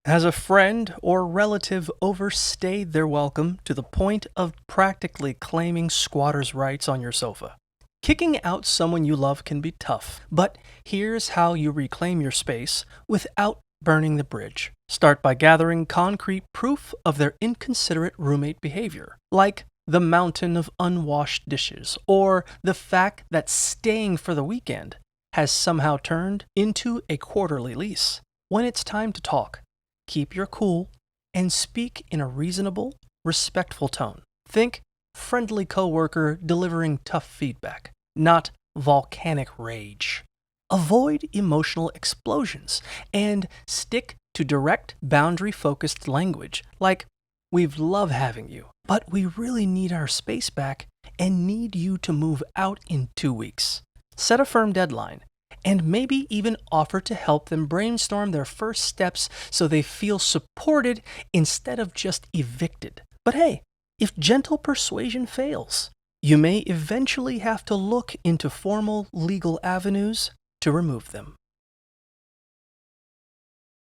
Has a friend or relative overstayed their welcome to the point of practically claiming squatters' rights on your sofa? Kicking out someone you love can be tough, but here's how you reclaim your space without burning the bridge. Start by gathering concrete proof of their inconsiderate roommate behavior, like the mountain of unwashed dishes, or the fact that staying for the weekend has somehow turned into a quarterly lease. When it's time to talk, keep your cool and speak in a reasonable, respectful tone. Think friendly coworker delivering tough feedback, not volcanic rage. Avoid emotional explosions and stick to direct, boundary focused language like, "We've loved having you, but we really need our space back and need you to move out in 2 weeks." Set a firm deadline and maybe even offer to help them brainstorm their first steps so they feel supported instead of just evicted. But hey, if gentle persuasion fails, you may eventually have to look into formal legal avenues to remove them.